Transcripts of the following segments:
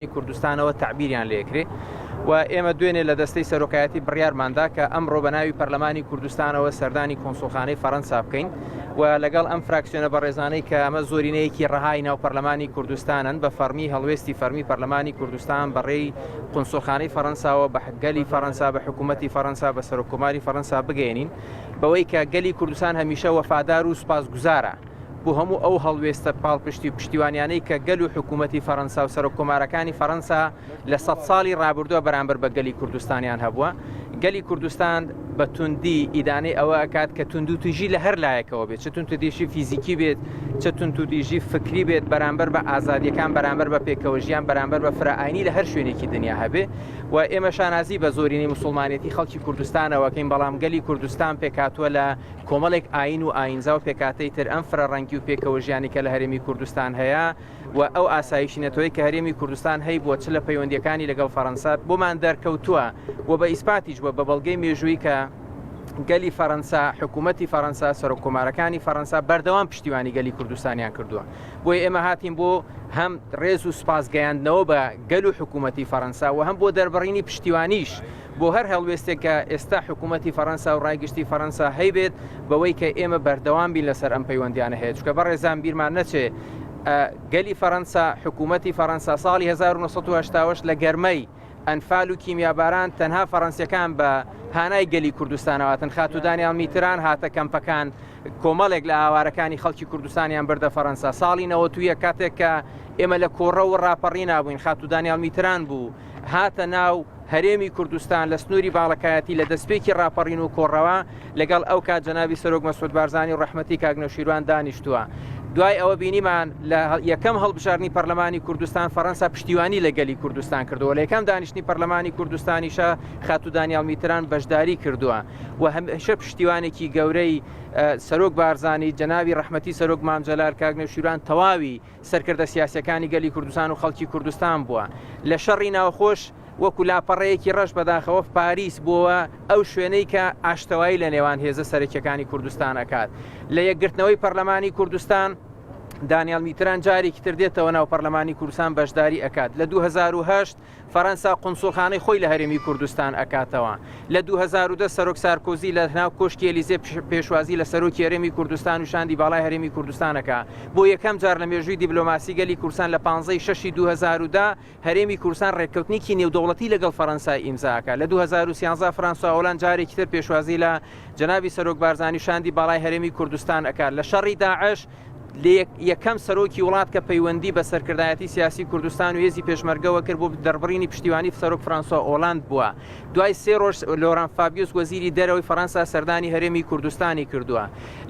کوردستانەوە تعبیریان لێکرێ و ئێمە دوێنێ لە دەستەی سەرۆکایەتی بڕیارماندا کە ئەمڕۆ بە ناوی پەرلەمانی کوردستانەوە سەردانی کۆنسوڵخانەی فەڕەنسا بکەین و لەگەڵ ئەم فراکسیۆنە بەڕێزانەی کە ئەمە زۆرینەیەکی ڕەهای ناو پەرلەمانی کوردستانن بە فەرمی هەڵوێستی فەرمی پەرلەمانی کوردستان بەڕێی قونسوڵخانەی فەڕەنساوە بە گەلی فەڕەنسا بە حکوومەتی فەڕەنسا بە سەرۆکۆماری فەڕەنسا بگەێنین بەوەی کە گەلی کوردستان هەمیشە وەفادار و سوپاسگوزارە بۆ هەموو ئەو هەڵوێستە پاڵپشتی و پشتیوانیانەی کە گەل و حکوومەتی فەڕەنسا و سەرۆکۆمارەکانی فەڕەنسا لە 100 ساڵی ڕابردووە بەرامبەر بە گەلی کوردستانیان هەبووە. گەلی کوردستان بە توندی ئیدانەی ئەوە ئەکات کە تونند و تویژی لە هەر لایەکەوە بێت، چ توندتیژی فیزیکی بێت، چ توندتیژی فکری بێت، بەرامبەر بە ئازادیەکان، بەرامبەر بە پێکەوەژیان، بەرامبەر بە فرائینی لە هەر شوێنێکی دنیا هەبێ. و ئێمە شانازی بە زۆرینەی موسڵمانێتی خەڵکی کوردستانەوەکەین، بەڵام گەلی کوردستان پێکاتووە لە کۆمەڵێک ئاین و ئاینزا و پێکاتەی تر ئەم فرەڕەنگی و پێکەوەژیانی کە لە هەرێمی کوردستان هەیە و ئەو ئاسایشینەتەوەی کە هەرێمی کوردستان هەی بۆ چ لە پەیوەندیەکانی لەگەڵ فەڕەنسا بۆمان دەرکەوتووە و بە ئیسپاتیش بە بەڵگەی مێژووی کە گەلی فەڕەنسا، حکوومەتی فەڕەنسا، سەرۆکۆمارەکانی فەڕەنسا بەردەوام پشتیوانی گەلی کوردستانیان کردووە. بۆی ئێمە هاتین بۆ هەم ڕێز و سوپاسگەیاندنەوە بە گەل و حکوومەتی فەڕەنسا و هەم بۆ دەربڕینی پشتیوانیش بۆ هەر هەڵوێستێک کە ئێستا حکوومەتی فەڕەنسا و ڕایگشتی فەڕەنسا هەیبێت بەوەی کە ئێمە بەردەوام بین لەسەر ئەم پەیوەندیانە هەیە. چونکە بەڕێزان بیرمان نەچێ گەلی فەڕەنسا، حکوومەتی فەڕەنسا ساڵی 1980 لە گەرمەی ئەنفال و کیمیاباران تەنها فەڕەنسیەکان بە هانای گەلی کوردستانەواتن. خاتودانیان میتران هاتە کەمپەکان کۆمەڵێک لە ئاوارەکانی خەڵکی کوردستانیان بردە فەڕەنسا. ساڵی 91 کاتێک کە ئێمە لە کۆڕە و ڕاپەڕی نابووین، خاتودانیان میتران بوو هاتە ناو هەرێمی کوردستان لە سنووری باڵەکایەتی لە دەستپێکی ڕاپەڕین و کۆڕەوە لەگەڵ ئەو کات جەنابی سەرۆک مەسعود بارزانی و ڕەحمەتی کاک نەوشیروان دانیشتووە. دوای ئەوە بینیمان لە یەکەم هەڵبژاردننی پەرلەمانی کوردستان فەڕەنسا پشتیوانی لە گەلی کوردستان کردووە، لە یەکەم دانیشتنی پەرلەمانی کوردستانیشە خاتودانیال میتران بەشداری کردووە و هەمیشە پشتیوانێکی گەورەی سەرۆک بارزانی، جەنابی ڕەحمەتی سەرۆک مامجەلال، کاک نەوشیروان تەواوی سەرکردە سیاسەکانی گەلی کوردستان و خەڵکی کوردستان بووە. لە شەڕی ناوخۆش وەکو لاپەڕەیەکی ڕەش بەداخەوە پاریس بووە ئەو شوێنەی کە ئاشتەوایی لە نێوان هێزە سەرەکیەکانی کوردستان ئەکات. لە یەکگرتنەوەی پەرلەمانی کوردستان دانیال میتران جارێکی تر دێتەوە ناو پەرلەمانی کوردستان بەشداری ئەکات. لە 2008 فەڕەنسا قونسوڵخانەی خۆی لە هەرێمی کوردستان ئەکاتەوە. لە 2010 سەرۆک سارکۆزی لە ناو کۆشکی ئێلیزێ پێشوازی لە سەرۆکی هەرێمی کوردستان و شاندی باڵای هەرێمی کوردستانەکە. بۆ یەکەم جار لە مێژووی دیبلۆماسی گەلی کوردستان لە 15/6 2010 هەرێمی کوردستان ڕێککەوتنێکی نێودەوڵەتی لەگەڵ فەڕەنسای ئیمزاکە. لە 2013 فرانسوا هۆڵاند جارێکی تر پێشوازی لە جەنابی سەرۆک بارزانی شاندی باڵای هەرێمی کوردستان ئەکات. لە شەڕی داعش یەکەم سەرۆکی وڵات کە پەیوەندی بە سەرکردایەتی سیاسی کوردستان و هێزی پێشمەرگەوە کرد بۆ دەربڕینی پشتیوانی سەرۆک فرانسوا هۆڵاند بووە. دوای 3 ڕۆژ لۆران فابیۆس وەزیری دەرەوەی فەڕەنسا سەردانی هەرێمی کوردستانی کردووە.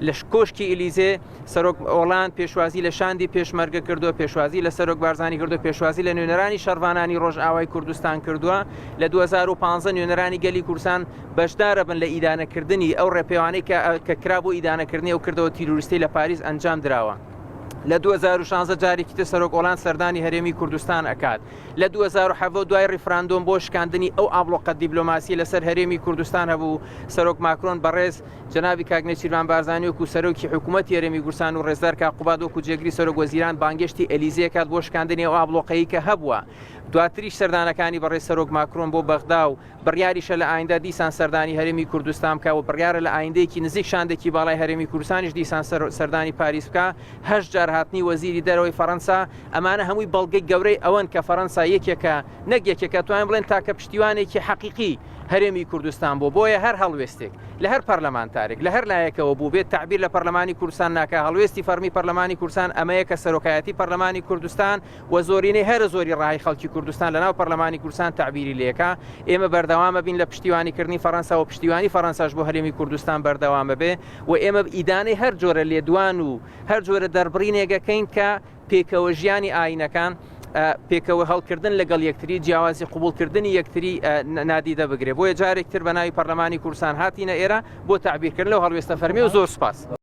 لە کۆشکی ئێلیزێ سەرۆک هۆڵاند پێشوازی لە شاندی پێشمەرگە کردووە، پێشوازی لە سەرۆک بارزانی کردووە، پێشوازی لە نوێنەرانی شەڕوانانی ڕۆژئاوای کوردستان کردووە. لە 2015 نوێنەرانی گەلی کوردستان بەشدارە بن لە ئیدانەکردنی ئەو ڕێپەیوانەی کە کرا بۆ ئیدانەکردنی ئەو کردەوە تیرۆریستی لە پاریس ئەنجام درراوە. لە 2016 جارێکی تر سەرۆک هۆڵاند سەردانی هەرێمی کوردستان ئەکات. لە 2017 دوای ڕیفراندۆم بۆ شکاندنی ئەو ئابلۆقە دیبلۆماسی لەسەر هەرێمی کوردستان هەبوو، سەرۆک ماکرۆن بەڕێز جەنابی کاک نەچیروان بارزانی وەکو سەرۆکی حکوومەتی هەرێمی کوردستان و ڕێزدار کاک قوباد وەکو جێگری سەرۆک وەزیران بانگشتی ئەلیزێ کات بۆ شکاندنی ئەو ئابلۆقەیە کە هەبووە. دواتریش سەردانەکانی بەڕێز سەرۆک ماکرۆن بۆ بەغدا و بڕیاریشە لە ئایندا دیسان سەردانی هەرێمی کوردستان بکە و بڕیارە لە ئایندەیەکی نزیک شاندێکی باڵای هەرێمی کوردستانیش دیسان سەردانی پاریس بکە. 8 جار هاتنی وەزیری دەرەوەی فەڕەنسا. ئەمانە هەمووی بەڵگەی گەورەی ئەوەن کە فەڕەنسا یەکێکە نەک یەکێکە توانین بڵێن تاکە پشتیوانێکی حەقیقی هەرێمی کوردستان بۆ بۆیە هەر هەڵوێستێک لە هەر پەرلەمانتارێک لە هەر لایەکەوە بوو بێت تعبیر لە پەرلەمانی کوردستان ناکە. هەڵوێستی فەرمی پەرلەمانی کوردستان ئەمەیە کە سەرۆکایەتی پەرلەمانی کوردستان و زۆرینەی هەر زۆری ڕاهی خەڵکی کوردستان لەناو پەرلەمانی کوردستان تعبیری لێکە. ئێمە بەردەوامە بین لە پشتیوانیکردنی فەڕەنسا و پشتیوانی فەڕەنساش بۆ هەرێمی کوردستان بەردەوامە بێ و ئێمە ئیدانەی هەر جۆرە لێدوان و هەر جۆرە دەربڕینێگەکەین کە پێکەوە ژیانی ئاینەکان پێکەوە هەڵکردن لەگەڵ یەکتری جیاوازی قوبولکردنی یەکتری نادیدە بگرێ. بۆیە جارێکتر بە ناوی پەرلەمانی کوردستان هاتینە ئێرە بۆ تعبیرکردن لەو هەڵوێستە فەرمی و زۆر سوپاس.